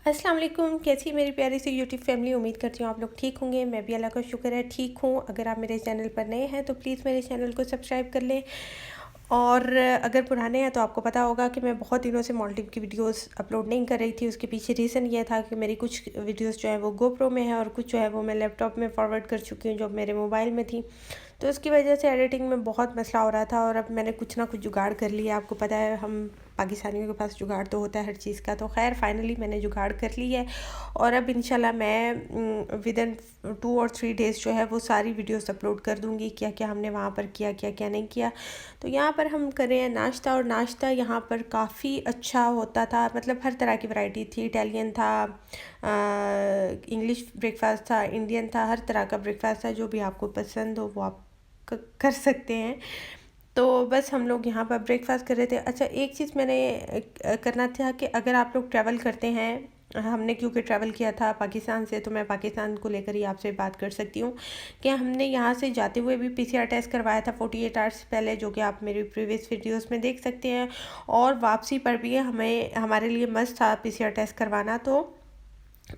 अस्सलाम वालेकुम। कैसी है मेरी प्यारी सी यूट्यूब फैमिली। उम्मीद करती हूँ आप लोग ठीक होंगे। मैं भी अल्लाह का शुक्र है ठीक हूँ। अगर आप मेरे चैनल पर नए हैं तो प्लीज़ मेरे चैनल को सब्सक्राइब कर लें, और अगर पुराने हैं तो आपको पता होगा कि मैं बहुत दिनों से मॉल्टिप की वीडियोस अपलोड नहीं कर रही थी। उसके पीछे रीज़न ये था कि मेरी कुछ वीडियोस जो है वो गोप्रो में है और कुछ जो है वो मैं लैपटॉप में फॉरवर्ड कर चुकी हूँ जो मेरे मोबाइल में थी। तो उसकी वजह से एडिटिंग में बहुत मसला हो रहा था, और अब मैंने कुछ ना कुछ जुगाड़ कर लिया। आपको पता है हम पाकिस्तानियों के पास जुगाड़ तो होता है हर चीज़ का। तो खैर फाइनली मैंने जुगाड़ कर ली है, और अब इंशाल्लाह मैं विद इन 2 और 3 डेज़ जो है वो सारी वीडियोस अपलोड कर दूँगी, क्या क्या हमने वहाँ पर किया, क्या क्या नहीं किया। तो यहाँ पर हम कर रहे हैं नाश्ता, और नाश्ता यहाँ पर काफ़ी अच्छा होता था। मतलब हर तरह की वैरायटी थी। इटालियन था, इंग्लिश ब्रेकफास्ट था, इंडियन था, हर तरह का ब्रेकफास्ट था। जो भी आपको पसंद हो वो आप कर सकते हैं। तो बस हम लोग यहाँ पर ब्रेकफास्ट कर रहे थे। अच्छा, एक चीज़ मैंने करना था कि अगर आप लोग ट्रैवल करते हैं, हमने क्योंकि ट्रैवल किया था पाकिस्तान से, तो मैं पाकिस्तान को लेकर ही आपसे बात कर सकती हूँ कि हमने यहाँ से जाते हुए भी पीसीआर टेस्ट करवाया था 48 आवर्स पहले, जो कि आप मेरी प्रीवियस वीडियोस में देख सकते हैं। और वापसी पर भी हमारे लिए मस्ट था पीसीआर टेस्ट करवाना, तो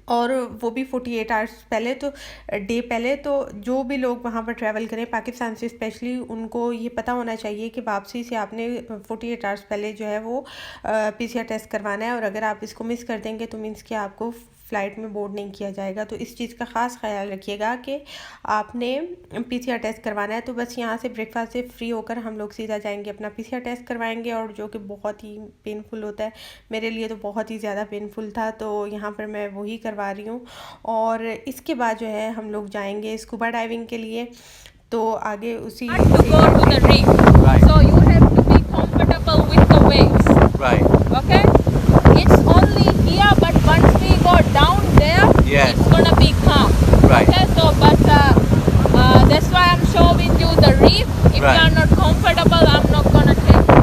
और वो भी 48 आवर्स पहले, तो डे पहले। तो जो भी लोग वहाँ पर ट्रैवल करें पाकिस्तान से स्पेशली, उनको ये पता होना चाहिए कि वापसी से आपने 48 आवर्स पहले जो है वो पीसीआर टेस्ट करवाना है। और अगर आप इसको मिस कर देंगे तो मीन्स कि आपको फ़्लाइट में बोर्ड नहीं किया जाएगा। तो इस चीज़ का ख़ास ख्याल रखिएगा कि आपने पीसीआर टेस्ट करवाना है। तो बस यहाँ से ब्रेकफास्ट से फ्री होकर हम लोग सीधा जाएंगे अपना पीसीआर टेस्ट करवाएंगे, और जो कि बहुत ही पेनफुल होता है। मेरे लिए तो बहुत ही ज़्यादा पेनफुल था, तो यहाँ पर मैं वही करवा रही हूँ। और इसके बाद जो है हम लोग जाएंगे स्कूबा डाइविंग के लिए। तो आगे उसी To go to the reef. Right. So you have to be comfortable with the waves. Right. Okay? It's only here, but once we go down there, Yes. it's gonna be calm. Right. Okay? So, but that's why I'm showing you the reef. If you Right. are not comfortable, I'm not gonna take you.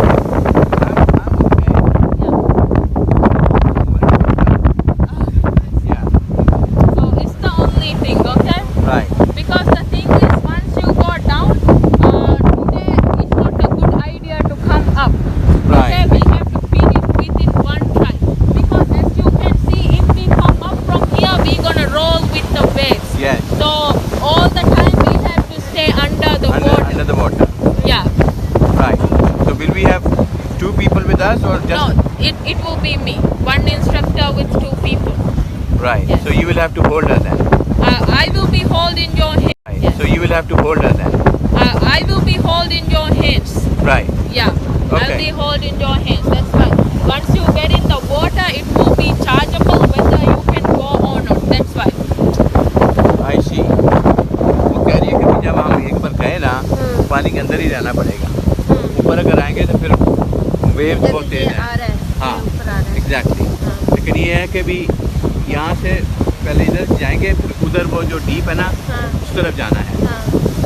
Yeah. So it's the only thing, okay? Right. Because the thing is, once you go down, today it's not a good idea to come up. Right. Okay, we have to finish within one try. Because as you can see, if we come up from here, we're gonna roll with the waves. Yes. So all the time we have to stay under the water. Under the water. Yeah. Right. So will we have 2 people with us or just? No, it will be me. One instructor with 2 people. Right. Yes. So you will have to hold her then. I will be holding your hand. Right. Yes. So you will have to hold her then. I will be holding your hands. Right. Yeah, I'll Okay. be holding your hands. That's right. Once you get in the water, it will be chargeable whether you can go or not. That's why. I see. वो कह रही है कि जब हम एक बार गए ना, पानी के अंदर ही रहना पड़ेगा। ऊपर अगर आएंगे तो फिर वेव्स बहुत तेज हैं। हाँ, एग्जैक्टली। लेकिन ये है कि भी यहाँ से पहले इधर जाएंगे, फिर उधर वो जो डीप है ना, उस तरफ जाना है।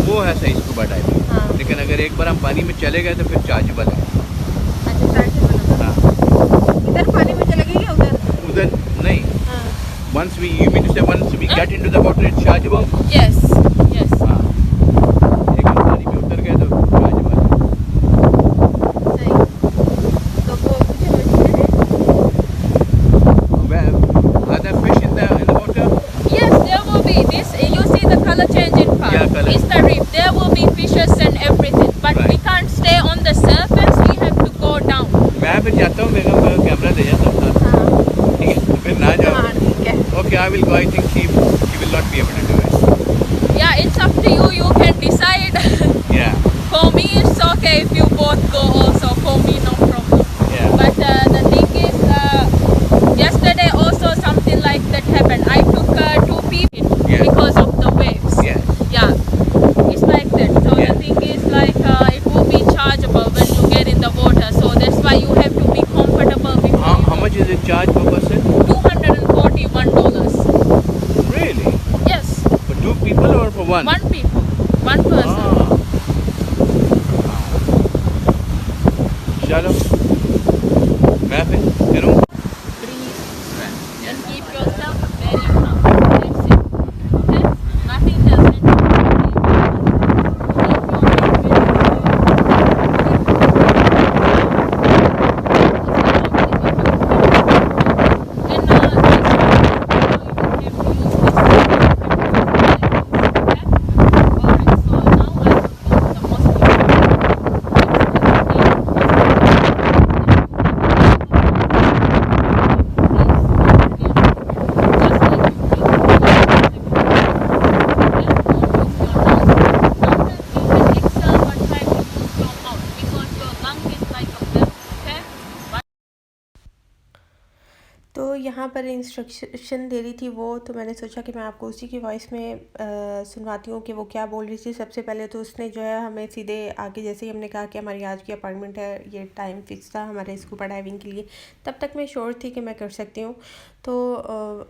वो है सही स्कूबा डाइविंग। लेकिन अगर एक बार हम पानी में चले गए तो फिर चार्जेबल है। हाँ, इधर पानी में चले गए या उधर? उधर नहीं। Once you mean to say once we get into the water it's chargeable? Yes, yes. हाँ, एक बार पानी में उतर गए तो chargeable है। तो वो मुझे मछली Are there fish in the water? Yes, there will be this. You see the color changing part. Yeah, colour. It's the reef. There will be fishes and everything. But we Right. can't stay on the surface. We have to go down. मैं फिर जाता हूँ, मेरा camera दे जाता हूँ साथ। ठीक है, फिर ना जाओ। ठीक है। Okay, I will go. I think she will not be able to do it. Yeah, it's up to you. You can decide. Yeah, For me, it's okay if you both go also. For me, no problem. yeah. But the thing is, yesterday also something like that happened. I took 2 people Yeah. because of the waves. Yes. Yeah, it's like that. So Yeah. the thing is like it will be chargeable when you get in the water. So that's why you have to be comfortable before you How much is it charge per person? $241. Really? Yes, For 2 people or for one? 1 people, 1 person. हाँ। चलो, मैं फिर करूँ? Breathe and keep yourself very calm. That's it. Okay? Nothing else. And तो यहाँ पर instruction दे रही थी वो, तो मैंने सोचा कि मैं आपको उसी की वॉइस में सुनवाती हूँ कि वो क्या बोल रही थी। सबसे पहले तो उसने जो है हमें सीधे आके, जैसे ही हमने कहा कि हमारी आज की अपॉइंटमेंट है, ये टाइम फिक्स था हमारे स्कूबा डाइविंग के लिए, तब तक मैं श्योर थी कि मैं कर सकती हूँ। तो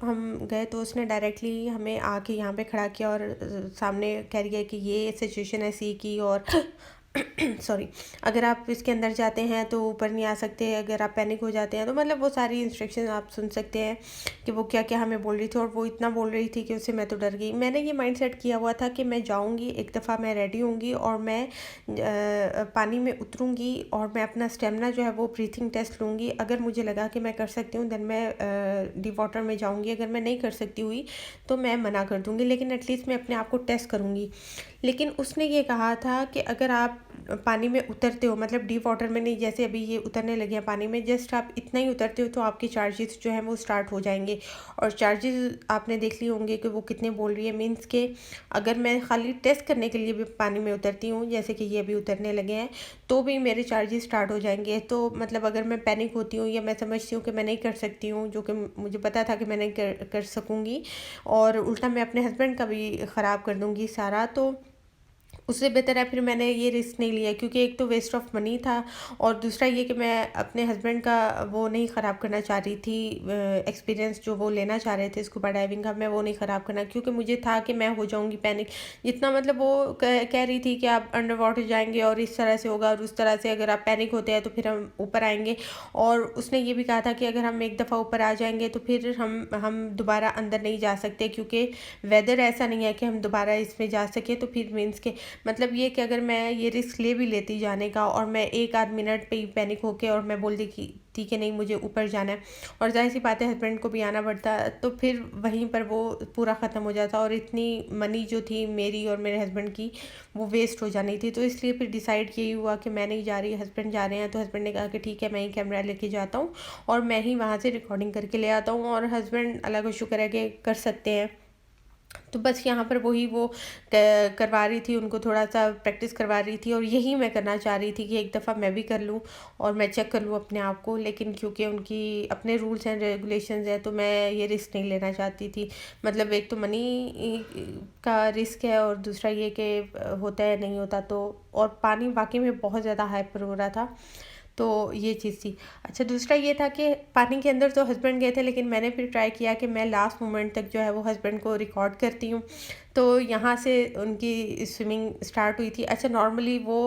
हम गए तो उसने डायरेक्टली हमें आके यहाँ पे खड़ा किया और सामने कह रही है कि ये सिचुएशन है सी की, और सॉरी, अगर आप इसके अंदर जाते हैं तो ऊपर नहीं आ सकते, अगर आप पैनिक हो जाते हैं तो मतलब वो सारी इंस्ट्रक्शन आप सुन सकते हैं कि वो क्या क्या हमें बोल रही थी। और वो इतना बोल रही थी कि उससे मैं तो डर गई। मैंने ये माइंड सेट किया हुआ था कि मैं जाऊंगी, एक दफ़ा मैं रेडी होंगी और मैं पानी में उतरूंगी और मैं अपना स्टेमिना जो है वो ब्रीथिंग टेस्ट लूँगी। अगर मुझे लगा कि मैं कर सकती हूँ देन मैं डीप वाटर में जाऊँगी, अगर मैं नहीं कर सकती हुई तो मैं मना कर दूँगी, लेकिन एटलीस्ट मैं अपने आप को टेस्ट करूँगी। लेकिन उसने ये कहा था कि अगर आप पानी में उतरते हो, मतलब डीप वाटर में नहीं, जैसे अभी ये उतरने लगे हैं पानी में, जस्ट आप इतना ही उतरते हो तो आपके चार्जेस जो हैं वो स्टार्ट हो जाएंगे। और चार्जेस आपने देख लिए होंगे कि वो कितने बोल रही है, मीन्स के अगर मैं खाली टेस्ट करने के लिए भी पानी में उतरती हूँ, जैसे कि ये अभी उतरने लगे हैं, तो भी मेरे चार्जेस स्टार्ट हो जाएंगे। तो मतलब अगर मैं पैनिक होती हूँ या मैं समझती हूँ कि मैं नहीं कर सकती हूँ, जो कि मुझे पता था कि मैं नहीं कर सकूँगी, और उल्टा मैं अपने हस्बैंड का भी ख़राब कर दूँगी सारा, तो उससे बेहतर है फिर मैंने ये रिस्क नहीं लिया, क्योंकि एक तो वेस्ट ऑफ मनी था और दूसरा ये कि मैं अपने हस्बैंड का वो नहीं ख़राब करना चाह रही थी, एक्सपीरियंस जो वो लेना चाह रहे थे स्कूबा डाइविंग का, मैं वो नहीं ख़राब करना, क्योंकि मुझे था कि मैं हो जाऊंगी पैनिक। जितना मतलब वो कह रही थी कि आप अंडर वाटर जाएंगे और इस तरह से होगा और उस तरह से, अगर आप पैनिक होते हैं तो फिर हम ऊपर आएंगे। और उसने ये भी कहा था कि अगर हम एक दफ़ा ऊपर आ जाएंगे तो फिर हम दोबारा अंदर नहीं जा सकते, क्योंकि वेदर ऐसा नहीं है कि हम दोबारा इसमें जा सके। तो फिर मीन्स के मतलब ये कि अगर मैं ये रिस्क ले भी लेती जाने का और मैं एक आध मिनट पे ही पैनिक होके और मैं बोल दी कि नहीं मुझे ऊपर जाना है, और जाहिर सी बात है हस्बैंड को भी आना पड़ता, तो फिर वहीं पर वो पूरा ख़त्म हो जाता और इतनी मनी जो थी मेरी और मेरे हस्बैंड की वो वेस्ट हो जानी थी। तो इसलिए फिर डिसाइड यही हुआ कि मैं नहीं जा रही, हस्बैंड जा रहे हैं। तो हस्बैंड ने कहा कि ठीक है, मैं ही कैमरा लेके जाता हूँ और मैं ही वहाँ से रिकॉर्डिंग करके ले आता हूँ, और हस्बैंड अल्लाह का शुक्र है कि कर सकते हैं। तो बस यहाँ पर वही वो करवा रही थी, उनको थोड़ा सा प्रैक्टिस करवा रही थी, और यही मैं करना चाह रही थी कि एक दफ़ा मैं भी कर लूँ और मैं चेक कर लूँ अपने आप को। लेकिन क्योंकि उनकी अपने रूल्स एंड रेगुलेशंस हैं तो मैं ये रिस्क नहीं लेना चाहती थी। मतलब एक तो मनी का रिस्क है और दूसरा ये कि होता है नहीं होता तो, और पानी वाकई में बहुत ज़्यादा हाइपर हो रहा था, तो ये चीज़ थी। अच्छा, दूसरा ये था कि पानी के अंदर तो हस्बैंड गए थे, लेकिन मैंने फिर ट्राई किया कि मैं लास्ट मोमेंट तक जो है वो हस्बैंड को रिकॉर्ड करती हूँ। तो यहाँ से उनकी स्विमिंग स्टार्ट हुई थी। अच्छा, नॉर्मली वो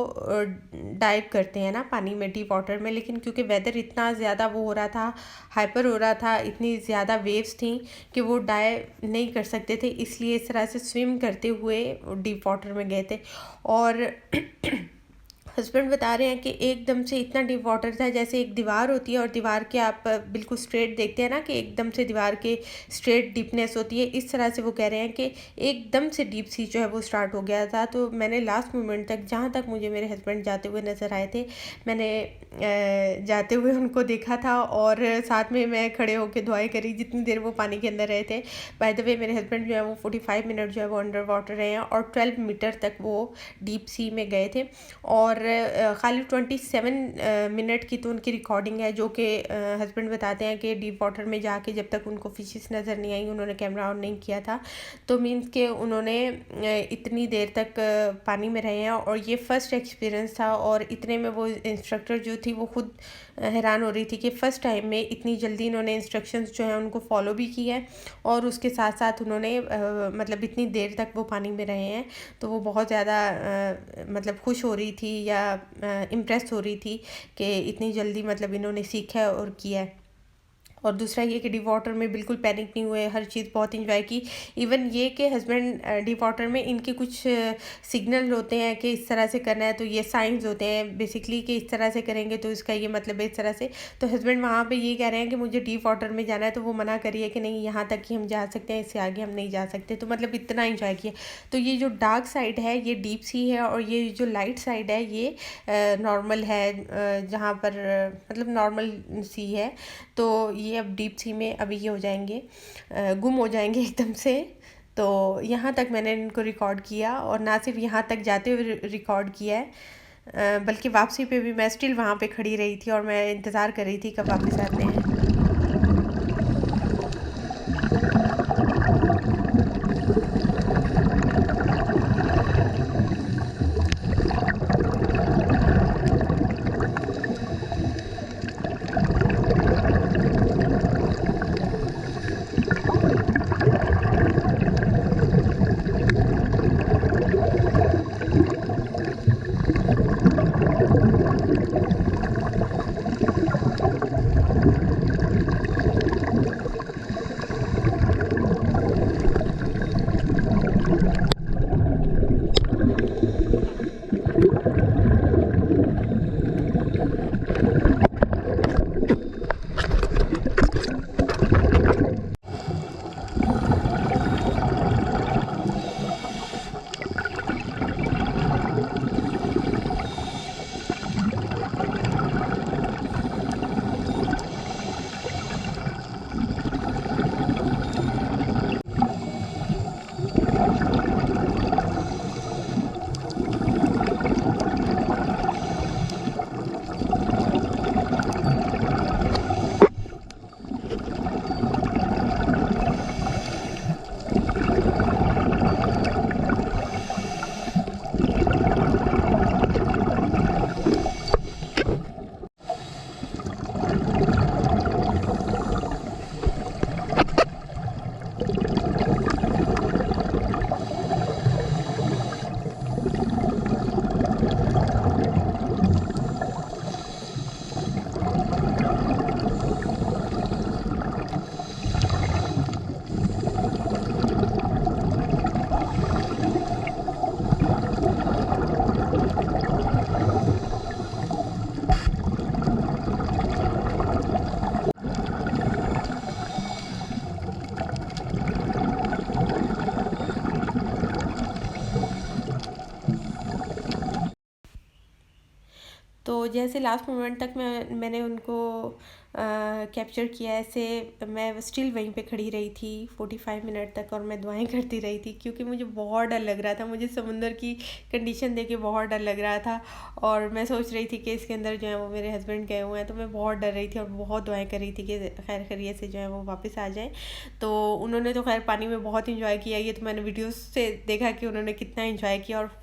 डाइव करते हैं ना पानी में, डीप वाटर में, लेकिन क्योंकि वेदर इतना ज़्यादा वो हो रहा था, हाइपर हो रहा था, इतनी ज़्यादा वेव्स थी कि वो डाइव नहीं कर सकते थे, इसलिए इस तरह से स्विम करते हुए डीप वाटर में गए थे। और हस्बैंड बता रहे हैं कि एकदम से इतना डीप वाटर था, जैसे एक दीवार होती है और दीवार के आप बिल्कुल स्ट्रेट देखते हैं ना कि एकदम से दीवार के स्ट्रेट डीपनेस होती है, इस तरह से वो कह रहे हैं कि एकदम से डीप सी जो है वो स्टार्ट हो गया था। तो मैंने लास्ट मोमेंट तक, जहाँ तक मुझे मेरे हस्बैंड जाते हुए नज़र आए थे, मैंने जाते हुए उनको देखा था और साथ में मैं खड़े होकर दुआएं करी जितनी देर वो पानी के अंदर रहे थे। बाय द वे मेरे हस्बैंड जो है वो 45 मिनट जो है वो अंडर वाटर रहे हैं और 12 मीटर तक वो डीप सी में गए थे। और खाली 27 मिनट की तो उनकी रिकॉर्डिंग है, जो कि हस्बैंड बताते हैं कि डीप वाटर में जाके जब तक उनको फिशेस नज़र नहीं आई उन्होंने कैमरा ऑन नहीं किया था। तो मीन्स के उन्होंने इतनी देर तक पानी में रहे हैं और ये फ़र्स्ट एक्सपीरियंस था। और इतने में वो इंस्ट्रक्टर जो थी वो खुद हैरान हो रही थी कि फ़र्स्ट टाइम में इतनी जल्दी इन्होंने इंस्ट्रक्शंस जो हैं उनको फॉलो भी की है, और उसके साथ साथ उन्होंने मतलब इतनी देर तक वो पानी में रहे हैं। तो वो बहुत ज़्यादा मतलब खुश हो रही थी या इम्प्रेस हो रही थी कि इतनी जल्दी मतलब इन्होंने सीखा है और किया है। और दूसरा ये कि डीप वाटर में बिल्कुल पैनिक नहीं हुए, हर चीज़ बहुत इंजॉय की। इवन ये कि हस्बैंड डीप वाटर में इनके कुछ सिग्नल होते हैं कि इस तरह से करना है, तो ये साइंस होते हैं बेसिकली कि इस तरह से करेंगे तो इसका ये मतलब है इस तरह से। तो हस्बैंड वहाँ पे ये कह रहे हैं कि मुझे डीप वाटर में जाना है, तो वो मना करिए कि नहीं यहाँ तक ही हम जा सकते हैं, इससे आगे हम नहीं जा सकते। तो मतलब इतना इंजॉय किया। तो ये जो डार्क साइड है ये डीप सी है, और ये जो लाइट साइड है ये नॉर्मल है, जहाँ पर मतलब नॉर्मल सी है। तो ये अब डीप सी में अभी ये हो जाएंगे, गुम हो जाएंगे एकदम से। तो यहाँ तक मैंने इनको रिकॉर्ड किया, और ना सिर्फ यहाँ तक जाते हुए रिकॉर्ड किया है बल्कि वापसी पे भी मैं स्टिल वहाँ पे खड़ी रही थी और मैं इंतज़ार कर रही थी कब वापस आते हैं। जैसे लास्ट मोमेंट तक मैंने उनको कैप्चर किया, ऐसे मैं स्टिल वहीं पे खड़ी रही थी 45 मिनट तक और मैं दुआएं करती रही थी, क्योंकि मुझे बहुत डर लग रहा था। मुझे समुंदर की कंडीशन देख के बहुत डर लग रहा था और मैं सोच रही थी कि इसके अंदर जो है वो मेरे हस्बैंड गए हुए हैं, तो मैं बहुत डर रही थी और बहुत दुआएं कर रही थी कि खैर खैरियत से जो है वो वापस आ जाएं। तो उन्होंने तो खैर पानी में बहुत इंजॉय किया, ये तो मैंने वीडियोस से देखा कि उन्होंने कितना इंजॉय किया और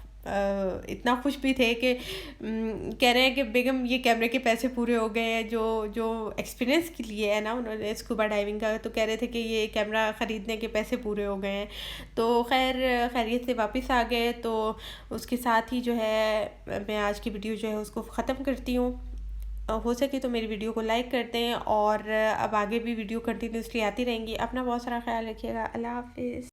इतना खुश भी थे कि कह रहे हैं कि बेगम ये कैमरे के पैसे पूरे हो गए हैं, जो एक्सपीरियंस के लिए है ना उन्होंने स्कूबा डाइविंग का, तो कह रहे थे कि ये कैमरा ख़रीदने के पैसे पूरे हो गए हैं। तो खैरियत से वापस आ गए। तो उसके साथ ही जो है मैं आज की वीडियो जो है उसको ख़त्म करती हूँ। हो सके तो मेरी वीडियो को लाइक करते हैं और अब आगे भी वीडियो कंटिन्यूसली आती रहेंगी। अपना बहुत सारा ख्याल रखिएगा। अल्लाह हाफिज़।